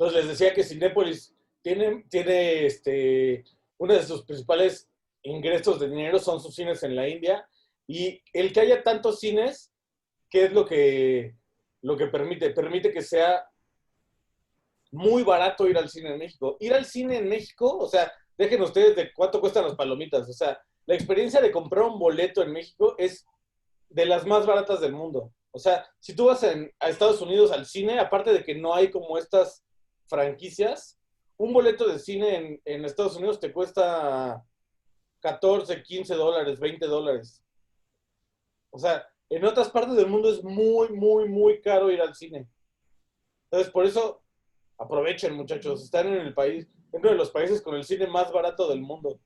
Entonces les decía que Cinépolis tiene uno de sus principales ingresos de dinero son sus cines en la India, y el que haya tantos cines, ¿qué es lo que permite? Permite que sea muy barato ir al cine en México. Ir al cine en México, o sea, dejen ustedes de cuánto cuestan las palomitas, o sea, la experiencia de comprar un boleto en México es de las más baratas del mundo. O sea, si tú vas a Estados Unidos al cine, aparte de que no hay como estas franquicias, un boleto de cine en Estados Unidos te cuesta 14, $15, $20. O sea, en otras partes del mundo es muy, muy, muy caro ir al cine. Entonces, por eso, aprovechen, muchachos. Están en el país, uno de los países con el cine más barato del mundo.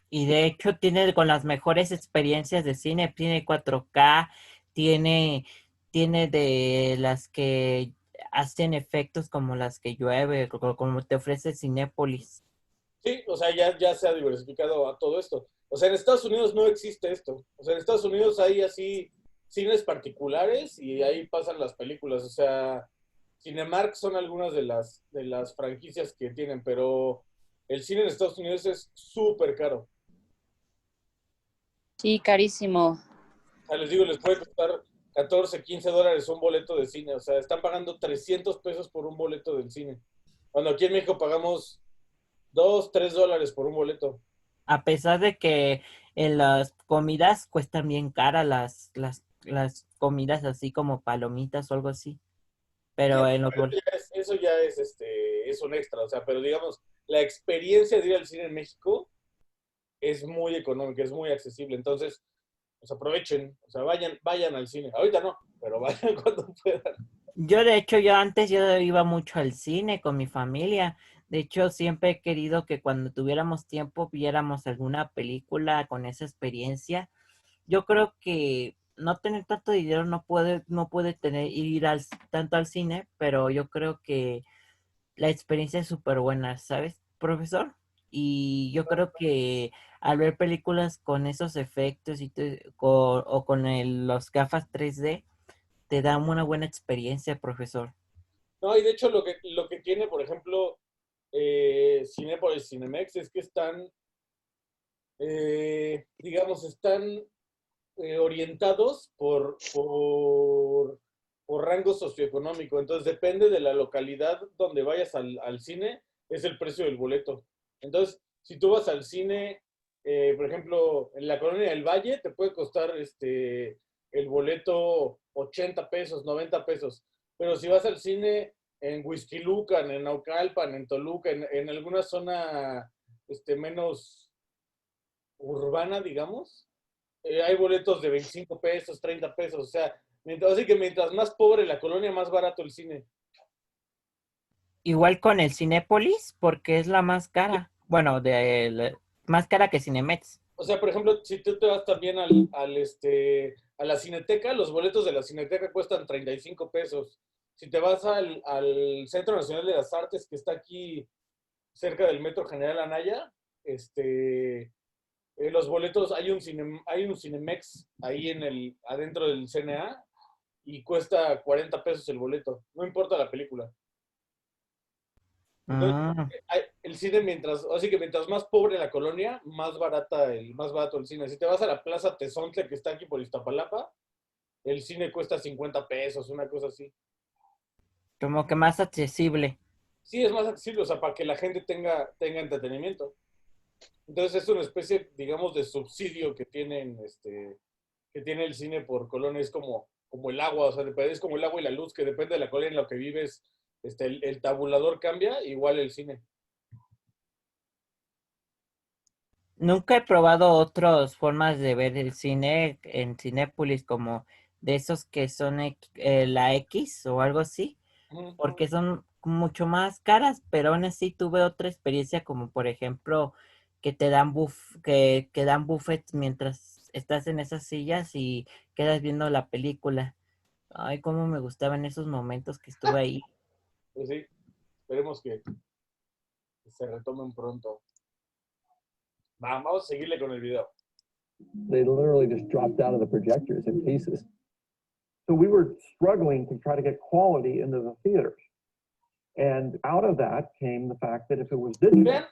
Y de hecho tiene con las mejores experiencias de cine, tiene 4K, tiene, tiene de las que hacen efectos como las que llueve, como te ofrece Cinépolis. Sí, o sea, ya se ha diversificado a todo esto. O sea, en Estados Unidos no existe esto. O sea, en Estados Unidos hay así cines particulares y ahí pasan las películas. O sea, Cinemark son algunas de las franquicias que tienen, pero el cine en Estados Unidos es súper caro. Sí, carísimo. O sea, les digo, les puede costar 14, $15 un boleto de cine. O sea, están pagando $300 por un boleto del cine. Cuando aquí en México pagamos $2, $3 por un boleto. A pesar de que en las comidas cuestan bien caras las comidas así como palomitas o algo así. Sí, Pero en los eso ya es un extra, o sea, pero digamos, la experiencia de ir al cine en México es muy económica, es muy accesible, entonces, pues aprovechen, o sea, vayan al cine. Ahorita no, pero vayan cuando puedan. yo de hecho yo antes yo iba mucho al cine con mi familia. De hecho siempre he querido que cuando tuviéramos tiempo viéramos alguna película con esa experiencia. Yo creo que no tener tanto dinero no puede tener ir tanto al cine, pero yo creo que la experiencia es súper buena, ¿sabes, profesor? Y yo creo que al ver películas con esos efectos o con los gafas 3D, te da una buena experiencia, profesor. No, y de hecho lo que tiene, por ejemplo, Cinépolis, Cinemex, es que digamos, están orientados por rango socioeconómico. Entonces depende de la localidad donde vayas al cine, es el precio del boleto. Entonces, si tú vas al cine, por ejemplo, en la colonia del Valle, te puede costar el boleto 80 pesos, 90 pesos. Pero si vas al cine en Huixquilucan, en Naucalpan, en Toluca, en alguna zona menos urbana, digamos, hay boletos de 25 pesos, 30 pesos, o sea, así que mientras más pobre la colonia, más barato el cine. Igual con el Cinépolis, porque es la más cara. Bueno, más cara que Cinemex. O sea, por ejemplo, si tú te vas también a la Cineteca, los boletos de la Cineteca cuestan 35 pesos. Si te vas al Centro Nacional de las Artes, que está aquí cerca del Metro General Anaya, los boletos, hay un Cinemex ahí adentro del CNA y cuesta 40 pesos el boleto, no importa la película. Entonces, Ah, el cine así que mientras más pobre la colonia, más barato el cine. Si te vas a la Plaza Tezontle, que está aquí por Iztapalapa, el cine cuesta 50 pesos, una cosa así. como que más accesible. Sí, es más accesible, o sea, para que la gente tenga entretenimiento. Entonces es una especie, digamos, de subsidio que tiene el cine por colonia. Es como el agua, o sea, es como el agua y la luz, que depende de la colonia en la que vives, el tabulador cambia, igual el cine. Nunca he probado otras formas de ver el cine en Cinépolis como de esos que son la X o algo así, Ujú. porque son mucho más caras, pero aún así tuve otra experiencia como por ejemplo que dan buffets mientras estás en esas sillas y quedas viendo la película. Ay, cómo me gustaban esos momentos que estuve ahí. Pues sí, esperemos que se retomen pronto. Vamos a seguirle con el video. They literally just dropped out of the projectors in pieces. So we were struggling to try to get quality into the theaters. And out of that came the fact that if it was digital, Vean,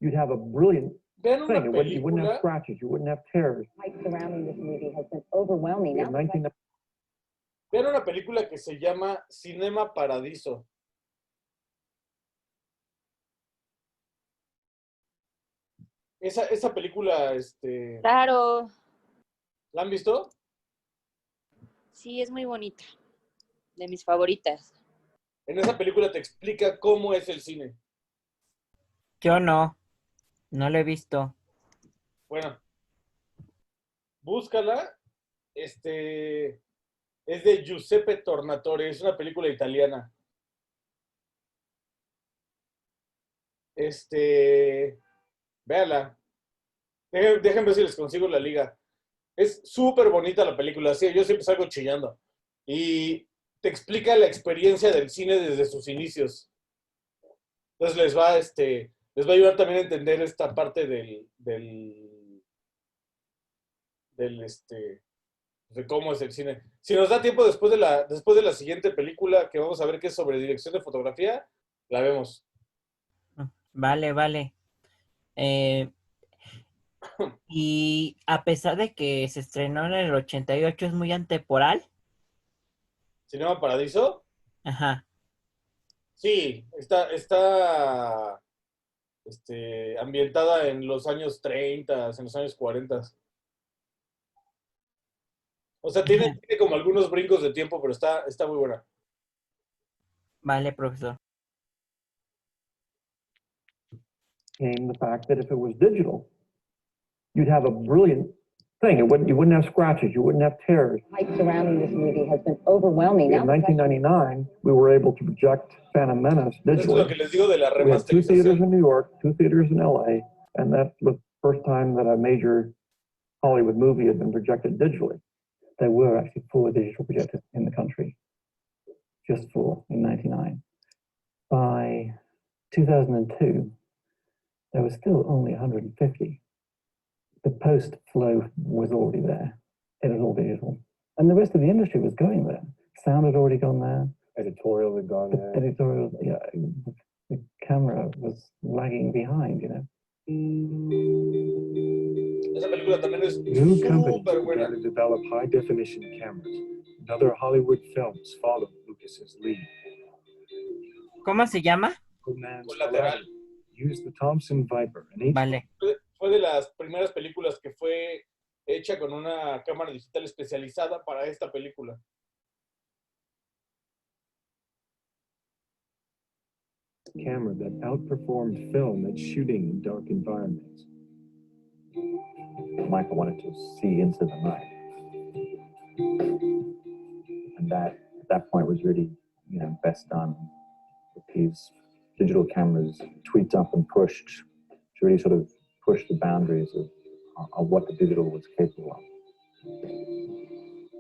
you'd have a brilliant vean una thing. You wouldn't have película, scratches, you wouldn't have tears. Hype surrounding this movie has been overwhelming. In 19... vean una película que se llama Cinema Paradiso. Esa película, Claro, ¿la han visto? sí, es muy bonita. De mis favoritas. En esa película te explica cómo es el cine. Yo no lo he visto. Bueno, búscala. Es de Giuseppe Tornatore, es una película italiana. Véala. Déjenme ver si les consigo la liga. Es súper bonita la película, sí, yo siempre salgo chillando. Y te explica la experiencia del cine desde sus inicios. Entonces les va a ayudar también a entender esta parte de cómo es el cine. Si nos da tiempo después de la siguiente película que vamos a ver, que es sobre dirección de fotografía, la vemos. Vale. Y a pesar de que se estrenó en el 88, es muy atemporal. Cinema Paradiso, Ajá. sí, está ambientada en los años 30, en los años 40. O sea, tiene como algunos brincos de tiempo, pero está muy buena. Vale, profesor. Came the fact that if it was digital, you'd have a brilliant thing. You wouldn't have scratches, you wouldn't have tears. Hype surrounding this movie has been overwhelming. In 1999, we were able to project Phantom Menace Eso es lo digitally. que les digo de la We had 2 theaters remasterización. in New York, 2 theaters in LA, and that was the first time that a major Hollywood movie had been projected digitally. There were actually 4 digital projectors in the country, just 4 in 99. By 2002, there was still only 150. The post flow was already there. It was all digital. And the rest of the industry was going there. Sound had already gone there. Editorial had gone there. Editorial, yeah, the camera was lagging behind, you know. Esa película también es New companies súper buena. began to develop high-definition cameras, and other Hollywood films followed Lucas's lead. ¿Cómo se llama? Coman's Colateral. used the Thompson Viper, and each Vale. Fue de las primeras películas que fue hecha con una cámara digital especializada para esta película. camera that outperformed film at shooting in dark environments. Michael wanted to see into the night. And that, at that point, was really, you know, best done with these digital cameras tweaked up and pushed to really sort of push the boundaries of what the digital was capable of.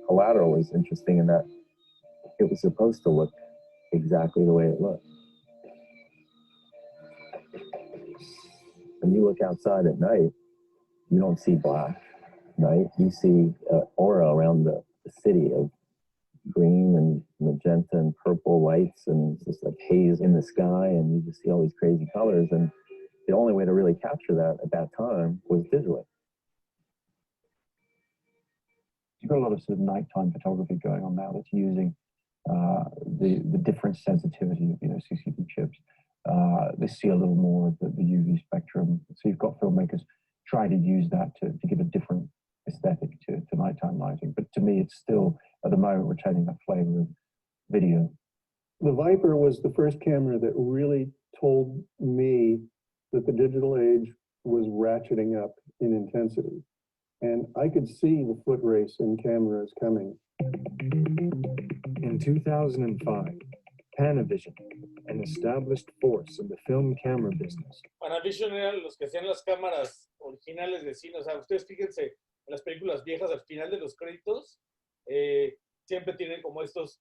Collateral is interesting in that it was supposed to look exactly the way it looked. When you look outside at night, you don't see black, right? You see aura around the city of green and magenta and purple lights, and it's just like haze in the sky, and you just see all these crazy colors. And the only way to really capture that at that time was digitally. You've got a lot of sort of nighttime photography going on now that's using the different sensitivity of, you know, CCD chips. They see a little more of the UV spectrum. So you've got filmmakers trying to use that to give a different aesthetic to nighttime lighting. But to me, it's still, at the moment, retaining that flavor of video. The Viper was the first camera that really told me that the digital age was ratcheting up in intensity. And I could see the foot race in cameras coming. In 2005, Panavision, an established force in the film camera business, Panavision eran los que hacían las cámaras originales de cine. O sea, ustedes fíjense, en las películas viejas, al final de los créditos, siempre tienen como estos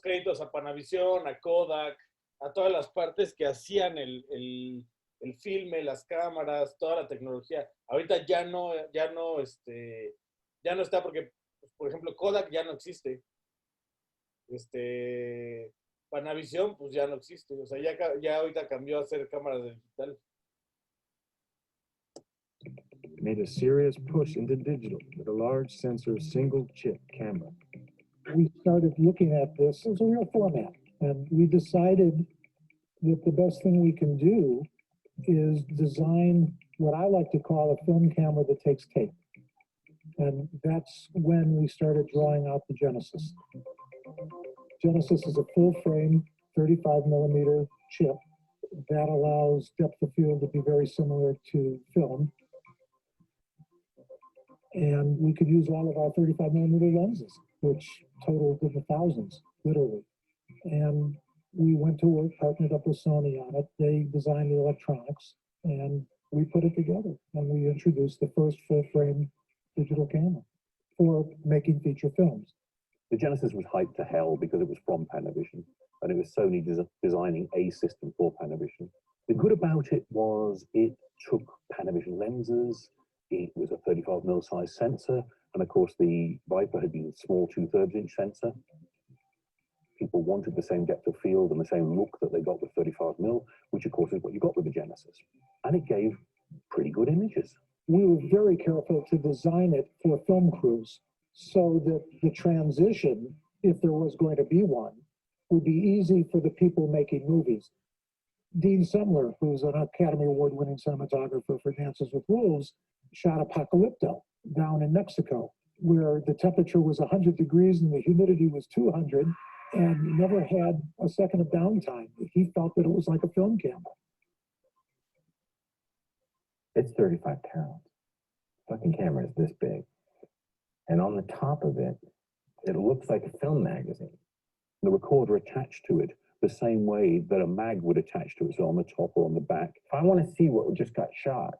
créditos a Panavision, a Kodak, a todas las partes que hacían el filme, las cámaras, toda la tecnología. Ahorita ya no está porque, pues, por ejemplo, Kodak ya no existe. Panavision, pues ya no existe. O sea, ya ahorita cambió a hacer cámaras de digital. Made a serious push into digital with a large sensor single chip camera. We started looking at this as a real format, and we decided that the best thing we can do is design what I like to call a film camera that takes tape. And that's when we started drawing out the Genesis. Genesis is a full frame, 35 millimeter chip that allows depth of field to be very similar to film. And we could use all of our 35 millimeter lenses, which totaled in the thousands, literally. And we went to work, partnered up with Sony on it. They designed the electronics, and we put it together. And we introduced the first full-frame digital camera for making feature films. The Genesis was hyped to hell because it was from Panavision, and it was Sony designing a system for Panavision. The good about it was it took Panavision lenses, it was a 35mm size sensor, and of course the Viper had been a small 2/3 inch sensor. People wanted the same depth of field and the same look that they got with 35mm, which of course is what you got with the Genesis. And it gave pretty good images. We were very careful to design it for film crews so that the transition, if there was going to be one, would be easy for the people making movies. Dean Semler, who's an Academy Award-winning cinematographer for Dances with Wolves, shot Apocalypto down in Mexico, where the temperature was 100 degrees and the humidity was 200, and never had a second of downtime. He felt that it was like a film camera. It's 35 pounds. Fucking camera is this big. And on the top of it, it looks like a film magazine. The recorder attached to it the same way that a mag would attach to it, so on the top or on the back. If I want to see what just got shot,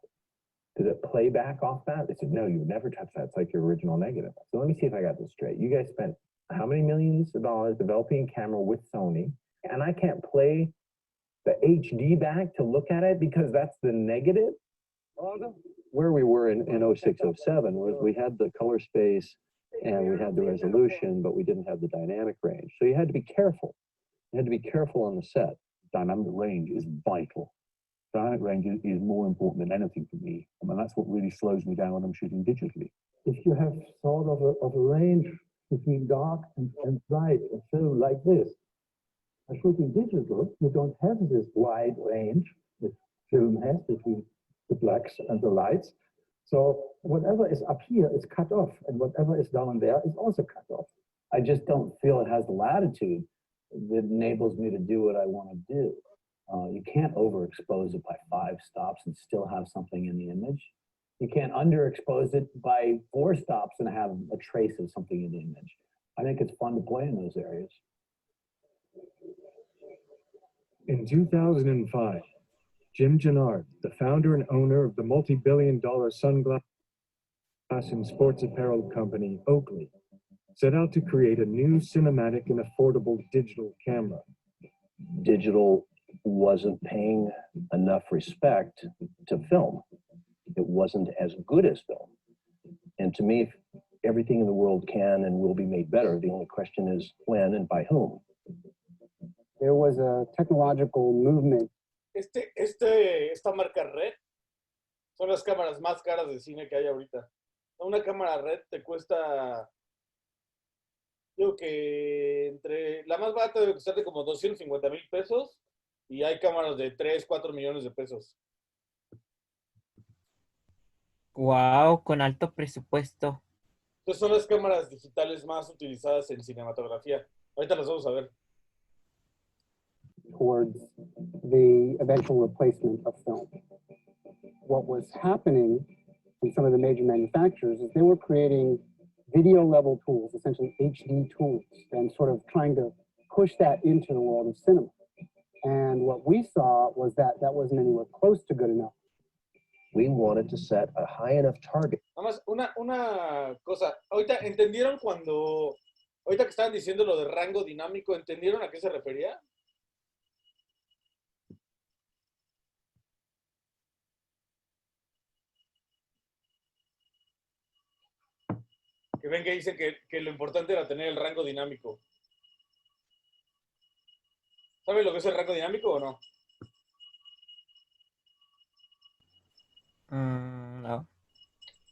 does it play back off that? They said, no, you would never touch that. It's like your original negative. So let me see if I got this straight. You guys spent how many millions of dollars developing a camera with Sony, and I can't play the HD back to look at it because that's the negative? Where we were in 06, 07 was we had the color space and we had the resolution, but we didn't have the dynamic range. So you had to be careful. You had to be careful on the set. Dynamic range is vital. Dynamic range is more important than anything for me. I mean, that's what really slows me down when I'm shooting digitally. If you have sort of a range between dark and bright, a film like this, by shooting digital, you don't have this wide range that film has between the blacks and the lights. So whatever is up here is cut off, and whatever is down there is also cut off. I just don't feel it has the latitude that enables me to do what I want to do. You can't overexpose it by 5 stops and still have something in the image. You can't underexpose it by 4 stops and have a trace of something in the image. I think it's fun to play in those areas. In 2005, Jim Gennard, the founder and owner of the multi-billion-dollar sunglass and sports apparel company Oakley, set out to create a new cinematic and affordable digital camera. Digital wasn't paying enough respect to film. It wasn't as good as film. And to me, everything in the world can and will be made better. The only question is when and by whom. There was a technological movement. Esta marca Red son las cámaras más caras de cine que hay ahorita. Una cámara Red te cuesta, digo que entre la más barata debe costarte como 250,000 pesos y hay cámaras de 3, 4 millones de pesos. Wow, con alto presupuesto. Entonces son las cámaras digitales más utilizadas en cinematografía. Ahorita las vamos a ver. Towards the eventual replacement of film. What was happening in some of the major manufacturers is they were creating video level tools, essentially HD tools, and sort of trying to push that into the world of cinema. And what we saw was that that wasn't anywhere close to good enough. We wanted to set a high enough target. Nada más, una cosa. Ahorita, ¿entendieron ahorita que estaban diciendo lo de rango dinámico, ¿entendieron a qué se refería? Que ven que dicen que lo importante era tener el rango dinámico. ¿Saben lo que es el rango dinámico o no? No.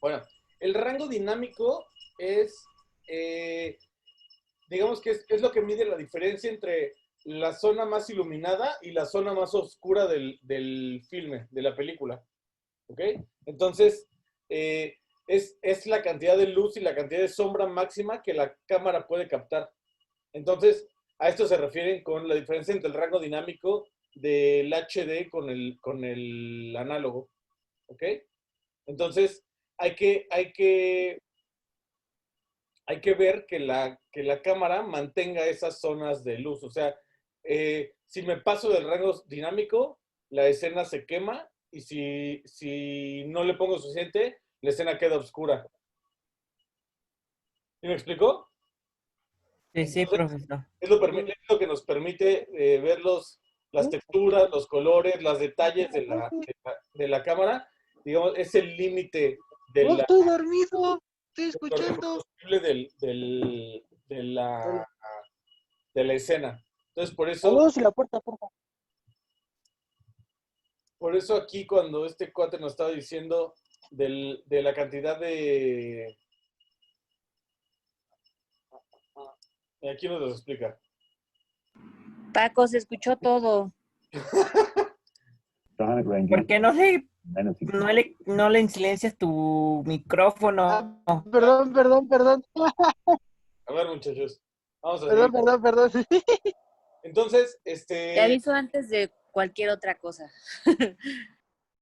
Bueno, el rango dinámico es, digamos que es lo que mide la diferencia entre la zona más iluminada y la zona más oscura del filme, de la película. ¿Ok? Entonces, es la cantidad de luz y la cantidad de sombra máxima que la cámara puede captar. Entonces, a esto se refieren con la diferencia entre el rango dinámico del HD con el análogo. ¿Ok? Entonces, hay que ver que la cámara mantenga esas zonas de luz. O sea, si me paso del rango dinámico, la escena se quema y si no le pongo suficiente, la escena queda oscura. ¿Sí me explicó? Sí, sí, profesor. Es lo que nos permite ver las texturas, los colores, los detalles de la cámara. Digamos, es el límite de No la estoy dormido, estoy lo escuchando. reproducible de la escena. Entonces, Saludos y la puerta, por favor. por eso aquí cuando este cuate nos estaba diciendo de la cantidad de... Aquí nos lo explica. Paco, se escuchó todo. ¿Por qué no le silencias tu micrófono? Perdón, perdón, perdón. A ver, muchachos, vamos a Perdón, seguir. perdón, perdón. Entonces, Te aviso antes de cualquier otra cosa.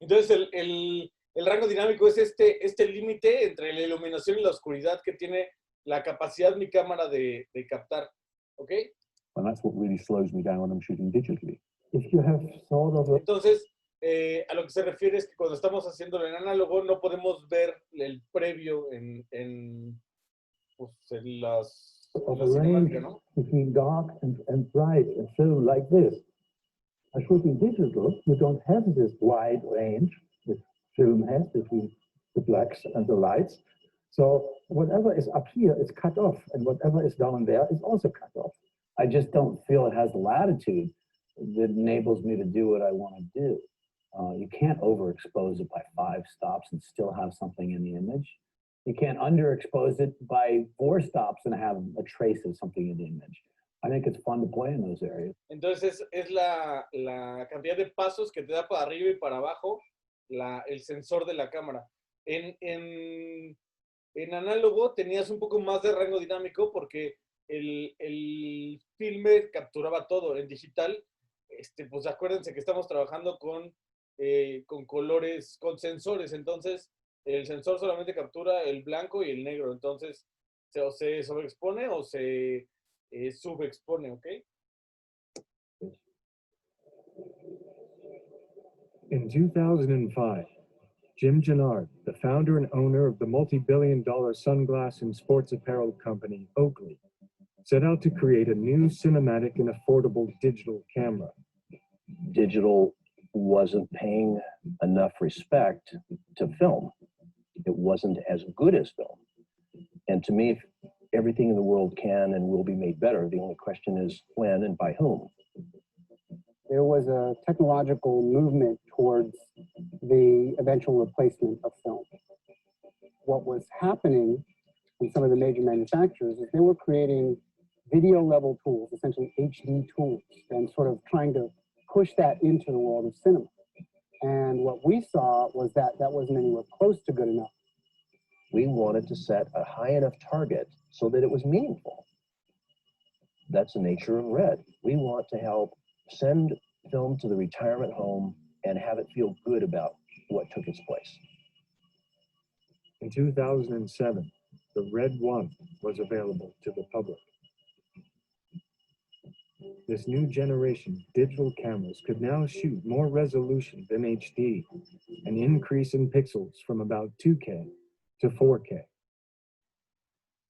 entonces el rango dinámico es este límite entre la iluminación y la oscuridad que tiene la capacidad mi cámara de captar. ¿Ok? And that's what really slows me down when I'm shooting digitally. If you have thought of it, Entonces, a lo que se refiere es que cuando estamos haciéndolo en análogo no podemos ver el previo pues, en of la a range cinemática, ¿no? between dark and bright in film like this. By shooting digital, you don't have this wide range that film has between the blacks and the lights. So whatever is up here is cut off, and whatever is down there is also cut off. I just don't feel it has the latitude that enables me to do what I want to do. You can't overexpose it by 5 stops and still have something in the image. You can't underexpose it by 4 stops and have a trace of something in the image. I think it's fun to play in those areas. Entonces es la cantidad de pasos que te da para arriba y para abajo el sensor de la cámara. En análogo tenías un poco más de rango dinámico porque el filme capturaba todo. En digital, pues acuérdense que estamos trabajando con colores, con sensores. Entonces, el sensor solamente captura el blanco y el negro. Entonces, o se sobreexpone o se subexpone, ¿ok? In 2005, Jim Gennard, the founder and owner of the multi-billion-dollar sunglass and sports apparel company Oakley, set out to create a new cinematic and affordable digital camera. Digital wasn't paying enough respect to film. It wasn't as good as film. And to me, everything in the world can and will be made better. The only question is when and by whom. There was a technological movement towards the eventual replacement of film. What was happening in some of the major manufacturers is they were creating video level tools, essentially HD tools, and sort of trying to push that into the world of cinema. And what we saw was that that wasn't anywhere close to good enough. We wanted to set a high enough target so that it was meaningful. That's the nature of Red. We want to help send film to the retirement home and have it feel good about what took its place. In 2007, the Red 1 was available to the public. This new generation of digital cameras could now shoot more resolution than HD, an increase in pixels from about 2K to 4K.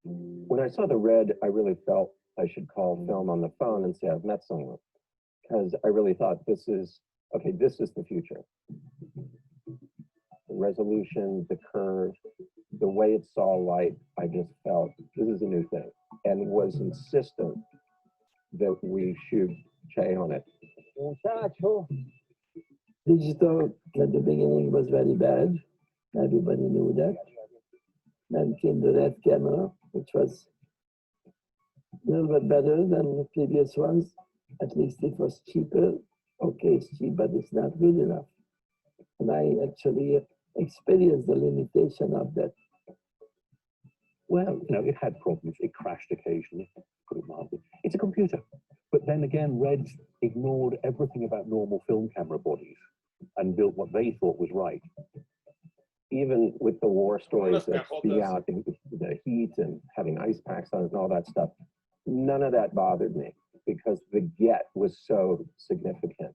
When I saw the Red, I really felt I should call film on the phone and say I've met someone, because I really thought this is the future. The resolution, the curve, the way it saw light, I just felt this is a new thing, and was insistent that we shoot Che on it. Muchacho. Digital at the beginning was very bad. Everybody knew that. Then came the red camera, which was a little bit better than the previous ones. At least it was cheaper. Okay, it's cheap, but it's not good enough. And I actually experienced the limitation of that. Well, you know, it had problems. It crashed occasionally, put it mildly. It's a computer. But then again, Red ignored everything about normal film camera bodies and built what they thought was right. Even with the war stories that being out in the heat and having ice packs on it and all that stuff, none of that bothered me because the get was so significant.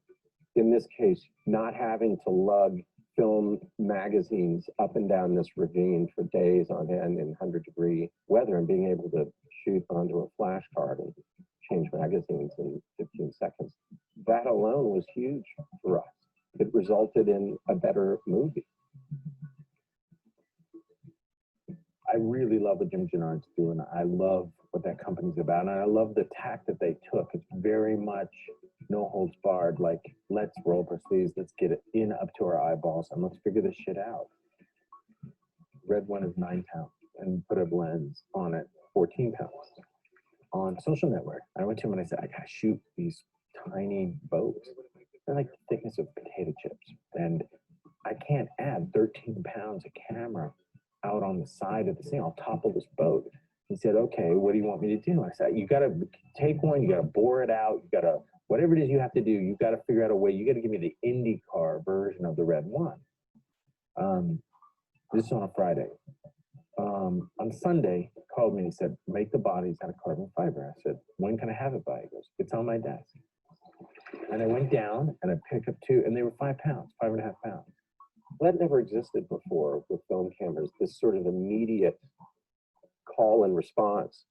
In this case, not having to lug film magazines up and down this ravine for days on end in 100-degree weather and being able to shoot onto a flash card and change magazines in 15 seconds, that alone was huge for us. It resulted in a better movie. I really love what Jim Gennard's doing. I love what that company's about, and I love the tack that they took. It's very much no holds barred, like, let's roll up our sleeves, let's get it in up to our eyeballs, and let's figure this shit out. Red one is 9 pounds, and put a lens on it, 14 pounds. On Social Network, I went to him and I said, I gotta shoot these tiny boats. They're like the thickness of potato chips, and I can't add 13 pounds of camera out on the side of the thing. I'll topple this boat. He said, okay, what do you want me to do? I said, you got to take one, you got to bore it out, you got to, whatever it is you have to do, you got to figure out a way. You got to give me the IndyCar version of the Red One. This is on a Friday. On Sunday, he called me and he said, make the bodies out of carbon fiber. I said, when can I have it by? He goes, it's on my desk. And I went down and I picked up 2, and they were 5 pounds, 5.5 pounds. Well, that never existed before with film cameras, this sort of immediate call and response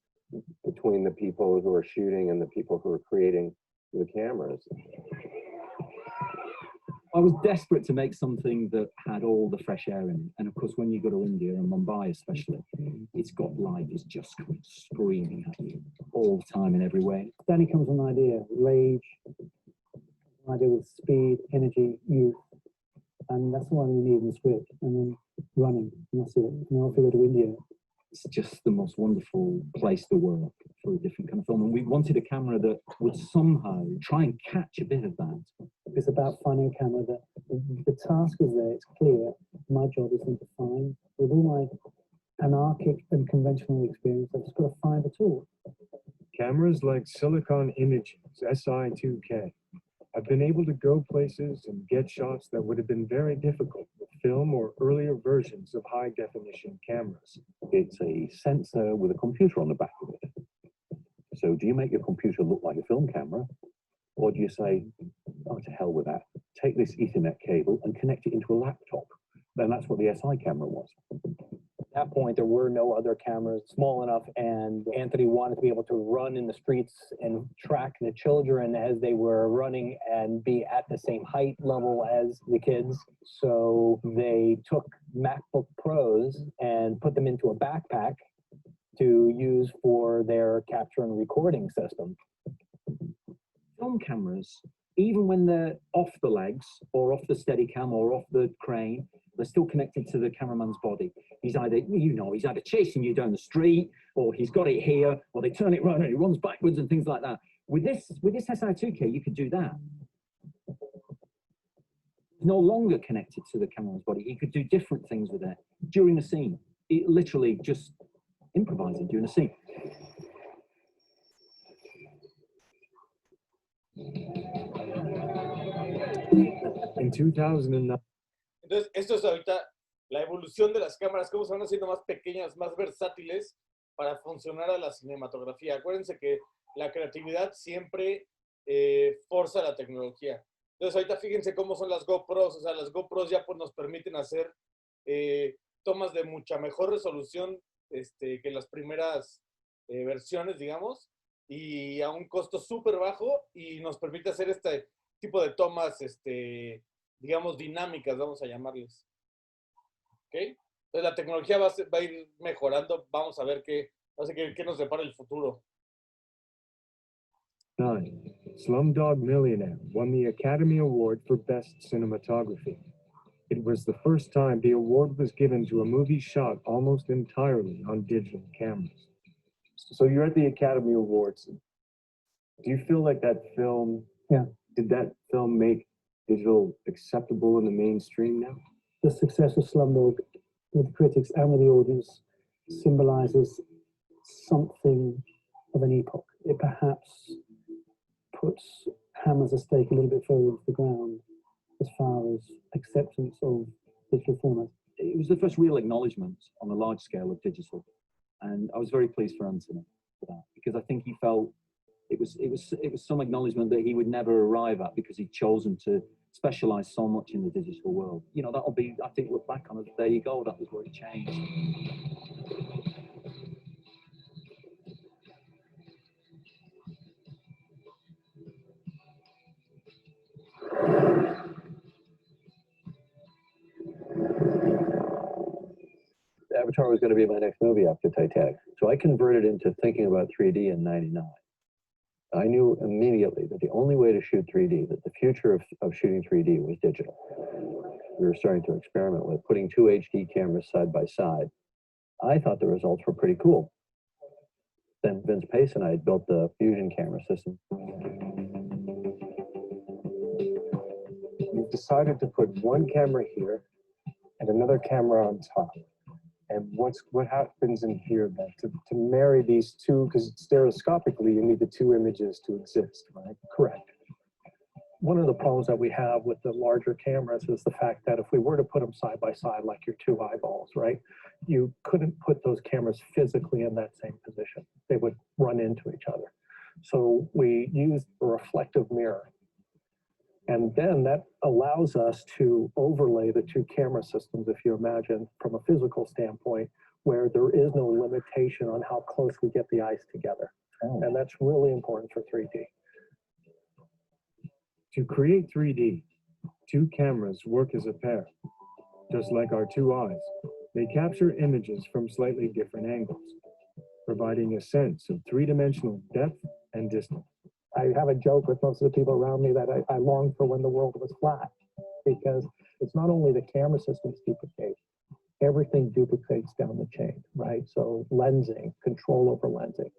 between the people who are shooting and the people who are creating the cameras. I was desperate to make something that had all the fresh air in it. And of course, when you go to India and Mumbai especially, it's got life is just screaming at you all the time in every way. Then it comes an idea, rage, an idea with speed, energy, youth. And that's what we need in the script. And then running, and that's it. And then off we go to India. It's just the most wonderful place to work for a different kind of film. And we wanted a camera that would somehow try and catch a bit of that. It's about finding a camera that the task is there, it's clear. My job is then to find, with all my anarchic and conventional experience, I've just got to find a tool. Cameras like Silicon Imaging's SI2K have been able to go places and get shots that would have been very difficult with film or earlier versions of high-definition cameras. It's a sensor with a computer on the back of it. So do you make your computer look like a film camera? Or do you say, oh, to hell with that. Take this Ethernet cable and connect it into a laptop. Then that's what the SI camera was. At that point, there were no other cameras small enough, and Anthony wanted to be able to run in the streets and track the children as they were running and be at the same height level as the kids. So they took MacBook Pros and put them into a backpack to use for their capture and recording system. Film cameras, even when they're off the legs or off the Steadicam or off the crane, they're still connected to the cameraman's body. He's either, he's either chasing you down the street, or he's got it here, or they turn it around and he runs backwards and things like that. With this SI2K, you could do that. It's no longer connected to the cameraman's body. He could do different things with it during the scene. It literally just improvising during the scene. In 2009. Entonces, esto es ahorita la evolución de las cámaras, cómo se van haciendo más pequeñas, más versátiles para funcionar a la cinematografía. Acuérdense que la creatividad siempre forza la tecnología. Entonces, ahorita fíjense cómo son las GoPros. O sea, las GoPros ya pues, nos permiten hacer tomas de mucha mejor resolución que las primeras versiones, digamos, y a un costo súper bajo, y nos permite hacer este tipo de tomas, digamos, dinámicas, vamos a llamarles. ¿Ok? Entonces la tecnología va a ir mejorando, vamos a ver qué nos depara el futuro. 9. Slumdog Millionaire won the Academy Award for Best Cinematography. It was the first time the award was given to a movie shot almost entirely on digital cameras. So you're at the Academy Awards. Do you feel like that film, did that film make digital acceptable in the mainstream now? The success of Slumdog with the critics and with the audience symbolizes something of an epoch. It perhaps hammers a stake a little bit further into the ground as far as acceptance of digital format. It was the first real acknowledgement on a large scale of digital. And I was very pleased for Anthony for that, because I think he felt it was some acknowledgement that he would never arrive at, because he'd chosen to specialize so much in the digital world. You know, that'll be, I think, look back on it, there you go, that was where it changed. Avatar was going to be my next movie after Titanic. So I converted into thinking about 3D in 99. I knew immediately that the only way to shoot 3D, that the future of shooting 3D was digital. We were starting to experiment with putting two HD cameras side by side. I thought the results were pretty cool. Then Vince Pace and I had built the Fusion camera system. We've decided to put one camera here and another camera on top. And what happens in here then to marry these two, because stereoscopically you need the two images to exist, right? Correct. One of the problems that we have with the larger cameras is the fact that if we were to put them side by side like your two eyeballs, right, you couldn't put those cameras physically in that same position. They would run into each other. So we used a reflective mirror. And then that allows us to overlay the two camera systems, if you imagine, from a physical standpoint, where there is no limitation on how close we get the eyes together. Oh. And that's really important for 3D. To create 3D, two cameras work as a pair. Just like our two eyes, they capture images from slightly different angles, providing a sense of three-dimensional depth and distance. I have a joke with most of the people around me that I long for when the world was flat, because it's not only the camera systems duplicate, everything duplicates down the chain, right? So lensing, control over lensing.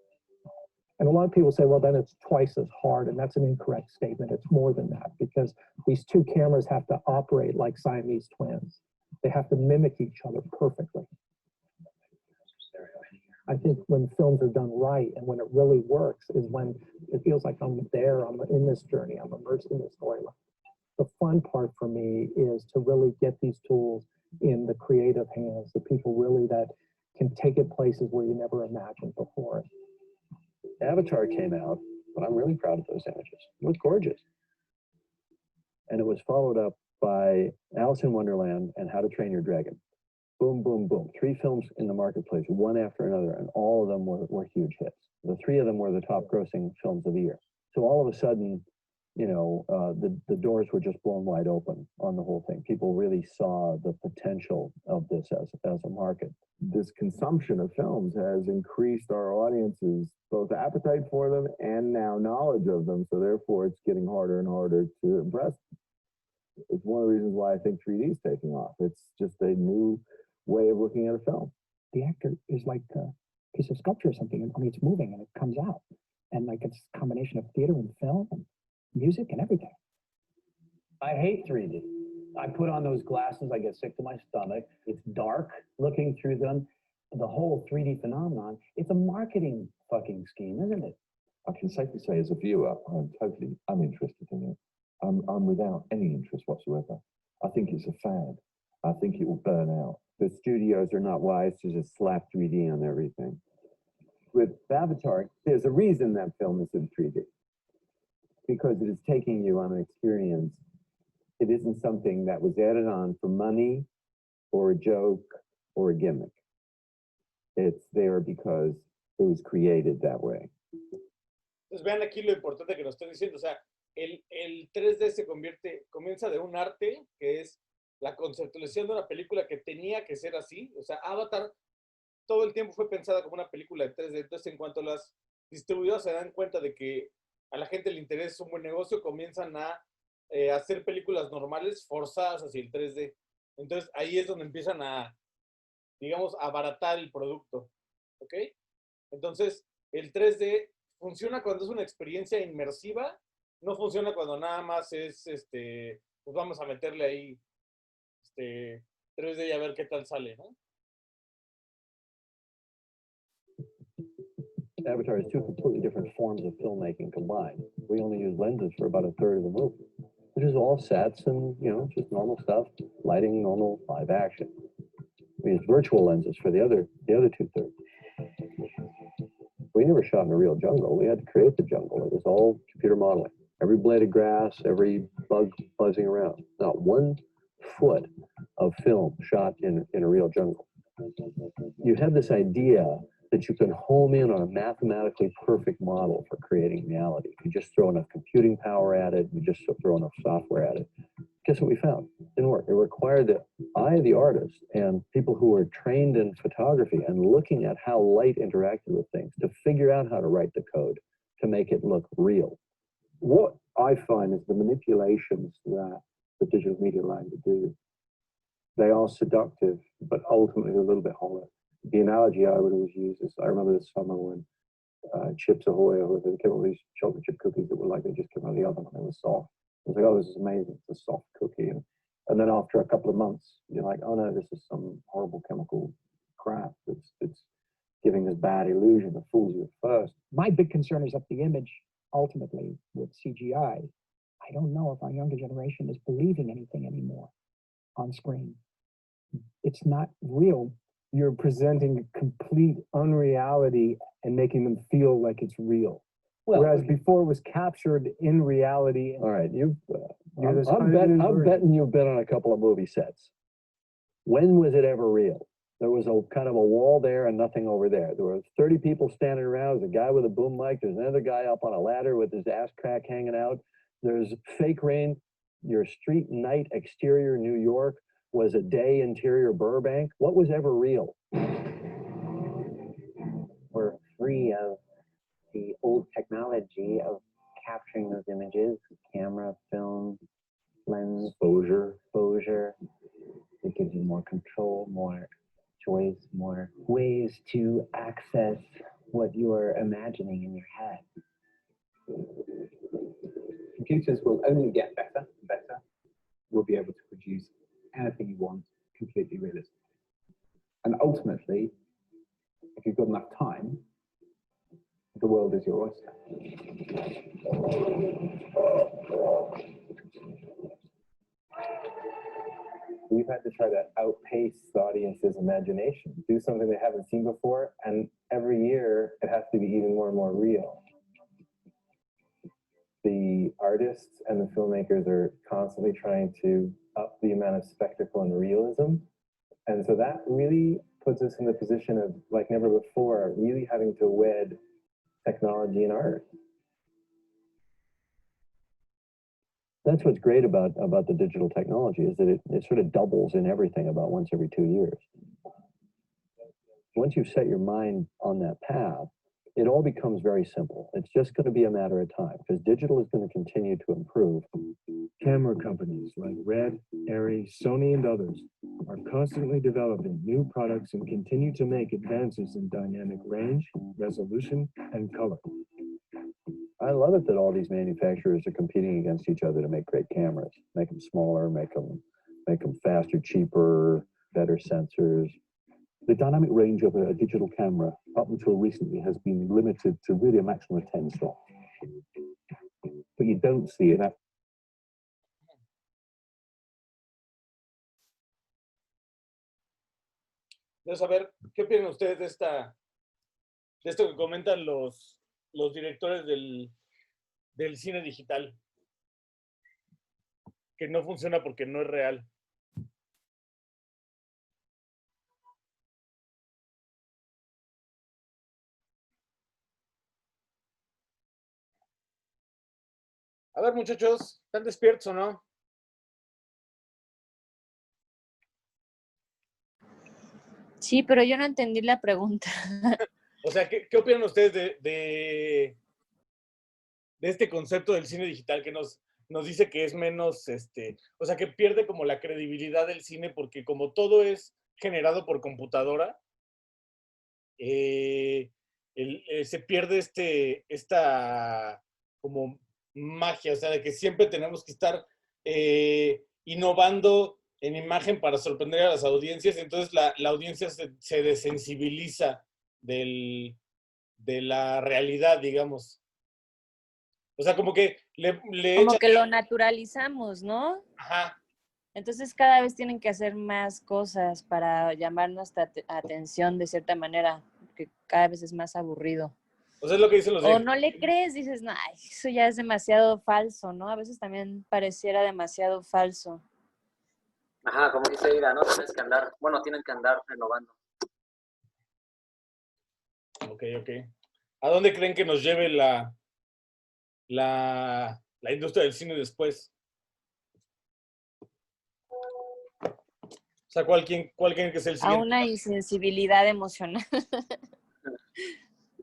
And a lot of people say, well, then it's twice as hard, and that's an incorrect statement. It's more than that, because these two cameras have to operate like Siamese twins. They have to mimic each other perfectly. I think when films are done right and when it really works is when it feels like I'm there, I'm in this journey, I'm immersed in the storyline. The fun part for me is to really get these tools in the creative hands, the people really that can take it places where you never imagined before. Avatar came out, but I'm really proud of those images. It was gorgeous. And it was followed up by Alice in Wonderland and How to Train Your Dragon. Boom, boom, boom. 3 films in the marketplace, one after another, and all of them were huge hits. The 3 of them were the top grossing films of the year. So all of a sudden, you know, the doors were just blown wide open on the whole thing. People really saw the potential of this as a market. This consumption of films has increased our audience's both appetite for them and now knowledge of them. So therefore, it's getting harder and harder to impress. It's one of the reasons why I think 3D is taking off. It's just a new way of looking at a film. The actor is like a piece of sculpture or something. I mean, it's moving and it comes out. And like it's a combination of theater and film and music and everything. I hate 3D. I put on those glasses, I get sick to my stomach. It's dark looking through them. The whole 3D phenomenon, it's a marketing fucking scheme, isn't it? I can safely say as a viewer, I'm totally uninterested in it. I'm without any interest whatsoever. I think it's a fad. I think it will burn out. The studios are not wise to just slap 3D on everything. With Avatar, there's a reason that film is in 3D. Because it is taking you on an experience. It isn't something that was added on for money or a joke or a gimmick. It's there because it was created that way. Entonces vean aquí lo importante que nos estoy diciendo, o sea, el 3D comienza de un arte que es la conceptualización de una película que tenía que ser así, o sea, Avatar todo el tiempo fue pensada como una película de 3D, entonces en cuanto las distribuidoras se dan cuenta de que a la gente le interesa un buen negocio, comienzan a hacer películas normales forzadas hacia el 3D. Entonces ahí es donde empiezan a, digamos, abaratar el producto. ¿Ok? Entonces el 3D funciona cuando es una experiencia inmersiva, no funciona cuando nada más es, pues vamos a meterle ahí 3D y a ver qué tal sale, ¿no? Avatar is two completely different forms of filmmaking combined. We only use lenses for about a third of the movie, which is all sets and, you know, just normal stuff, lighting, normal live action. We use virtual lenses for the other 2/3. We never shot in a real jungle. We had to create the jungle. It was all computer modeling. Every blade of grass, every bug buzzing around. Not 1 foot of film shot in a real jungle. You have this idea that you can home in on a mathematically perfect model for creating reality. You just throw enough computing power at it, you just throw enough software at it. Guess what we found? It didn't work. It required the eye of the artist and people who were trained in photography and looking at how light interacted with things to figure out how to write the code to make it look real. What I find is the manipulations that the digital media allow you to do, they are seductive, but ultimately a little bit hollow. The analogy I would always use is, I remember this summer when Chips Ahoy, or they came up with these chocolate chip cookies that were like they just came out of the oven and they were soft. I was like, oh, this is amazing, it's a soft cookie. And then after a couple of months, you're like, oh no, this is some horrible chemical crap that's giving this bad illusion that fools you at first. My big concern is that the image, ultimately, with CGI, I don't know if our younger generation is believing anything anymore on screen. It's not real. You're presenting complete unreality and making them feel like it's real. Well, whereas before it was captured in reality. All right, There's I'm betting you've been on a couple of movie sets. When was it ever real? There was a kind of a wall there and nothing over there. There were 30 people standing around. There's a guy with a boom mic. There's another guy up on a ladder with his ass crack hanging out. There's fake rain. Your street night exterior New York was a day interior Burbank. What was ever real? We're free of the old technology of capturing those images, camera, film, lens, exposure. It gives you more control, more choice, more ways to access what you're imagining in your head. Computers will only get better and better. We'll be able to produce anything you want completely realistic. And ultimately, if you've got enough time, the world is your oyster. We've had to try to outpace the audience's imagination, do something they haven't seen before, and every year it has to be even more and more real. The artists and the filmmakers are constantly trying to up the amount of spectacle and realism. And so that really puts us in the position of, like never before, really having to wed technology and art. That's what's great about the digital technology, is that it sort of doubles in everything about once every 2 years. Once you've set your mind on that path, it all becomes very simple. It's just going to be a matter of time, because digital is going to continue to improve. Camera companies like Red, Arri, Sony, and others are constantly developing new products and continue to make advances in dynamic range, resolution, and color. I love it that all these manufacturers are competing against each other to make great cameras, make them smaller, make them faster, cheaper, better sensors. The dynamic range of a digital camera up until recently has been limited to really a maximum of 10 stops. But you don't see it. Entonces, a ver, ¿qué opinan ustedes de esto que comentan los directores del cine digital? Que no funciona porque no es real. A ver, muchachos, ¿están despiertos o no? Sí, pero yo no entendí la pregunta. O sea, ¿qué opinan ustedes de este concepto del cine digital que nos dice que es menos, o sea, que pierde como la credibilidad del cine porque como todo es generado por computadora, se pierde esta como magia, o sea, de que siempre tenemos que estar innovando en imagen para sorprender a las audiencias, entonces la audiencia se desensibiliza de la realidad, digamos. O sea, como que le Como echan... que lo naturalizamos, ¿no? Ajá. Entonces cada vez tienen que hacer más cosas para llamar nuestra atención de cierta manera, que cada vez es más aburrido. O sea, es lo que dicen los O no le crees, dices, no, ay, eso ya es demasiado falso, ¿no? A veces también pareciera demasiado falso. Ajá, como dice Ida, ¿no? Tienen que andar renovando. Ok. ¿A dónde creen que nos lleve la industria del cine después? O sea, ¿cuál creen que es el A siguiente? una insensibilidad emocional.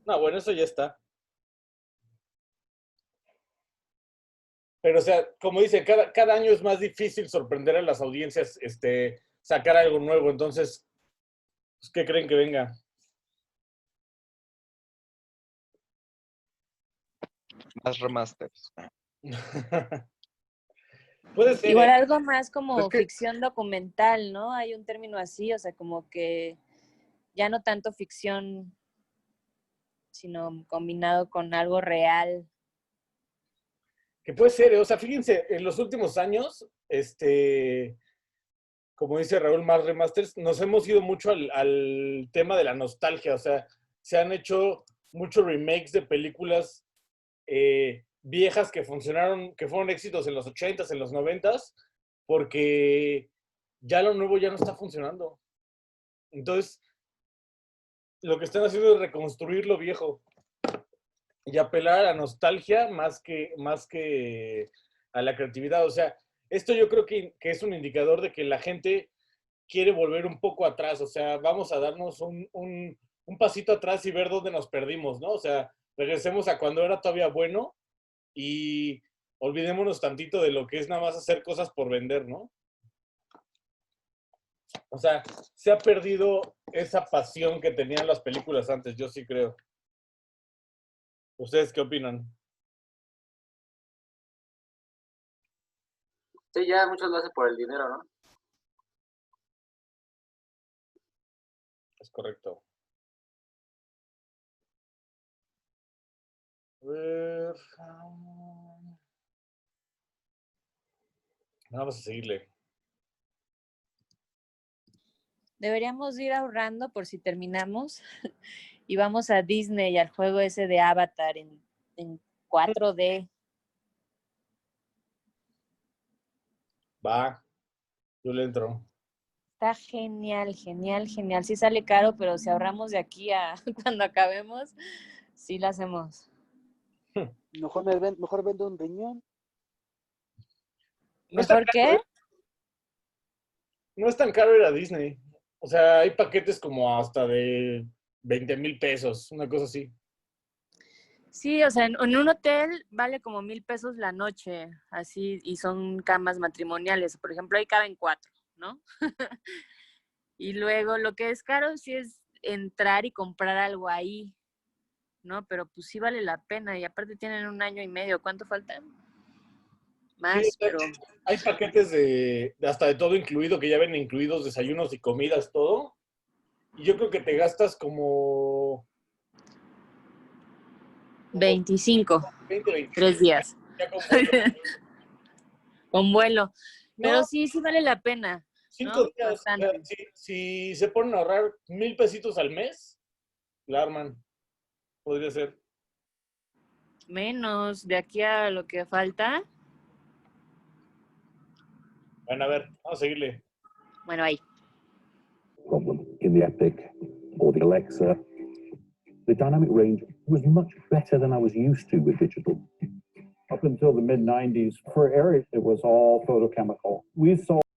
No, bueno, eso ya está. Pero, o sea, como dice, cada año es más difícil sorprender a las audiencias, sacar algo nuevo. Entonces, pues, ¿qué creen que venga? Más remasters. Puede ser, Igual algo más como Es que- ficción documental, ¿no? Hay un término así, o sea, como que ya no tanto ficción, sino combinado con algo real. Que puede ser, o sea, fíjense, en los últimos años, como dice Raúl, más remasters, nos hemos ido mucho al tema de la nostalgia, o sea, se han hecho muchos remakes de películas viejas que funcionaron, que fueron éxitos en los 80s, en los 90s, porque ya lo nuevo ya no está funcionando. Entonces, lo que están haciendo es reconstruir lo viejo y apelar a la nostalgia más que a la creatividad. O sea, esto yo creo que es un indicador de que la gente quiere volver un poco atrás. O sea, vamos a darnos un pasito atrás y ver dónde nos perdimos, ¿no? O sea, regresemos a cuando era todavía bueno y olvidémonos tantito de lo que es nada más hacer cosas por vender, ¿no? O sea, se ha perdido esa pasión que tenían las películas antes, yo sí creo. ¿Ustedes qué opinan? Sí, ya muchos lo hacen por el dinero, ¿no? Es correcto. A ver. Vamos a seguirle. Deberíamos ir ahorrando por si terminamos y vamos a Disney, al juego ese de Avatar en 4D. Va, yo le entro. Está genial, genial, genial. Sí sale caro, pero si ahorramos de aquí a cuando acabemos, sí lo hacemos. Mejor vendo un riñón. No es tan ¿Mejor caro, qué? ¿eh? No es tan caro ir a Disney. O sea, hay paquetes como hasta de 20,000 pesos, una cosa así. Sí, o sea, en un hotel vale como 1,000 pesos la noche, así, y son camas matrimoniales. Por ejemplo, ahí caben 4, ¿no? Y luego lo que es caro sí es entrar y comprar algo ahí, ¿no? Pero pues sí vale la pena y aparte tienen 1 año y medio. ¿Cuánto falta? Sí, Más, pero hay paquetes de hasta de todo incluido, que ya ven incluidos desayunos y comidas, todo. Y yo creo que te gastas como 25, 20, 25. 3 días. Ya con vuelo. Con vuelo. Pero No, sí vale la pena, 5 ¿no? días. O sea, Bastante. si se ponen a ahorrar 1,000 pesitos al mes, la arman. Podría ser. Menos de aquí a lo que falta. Bueno, a ver, vamos a seguirle. Bueno, ahí. Problem in the Epic or the Alexa. The dynamic range was much better than I was used to with digital. Up until the mid-90s, for Eric, it was all photochemical. We saw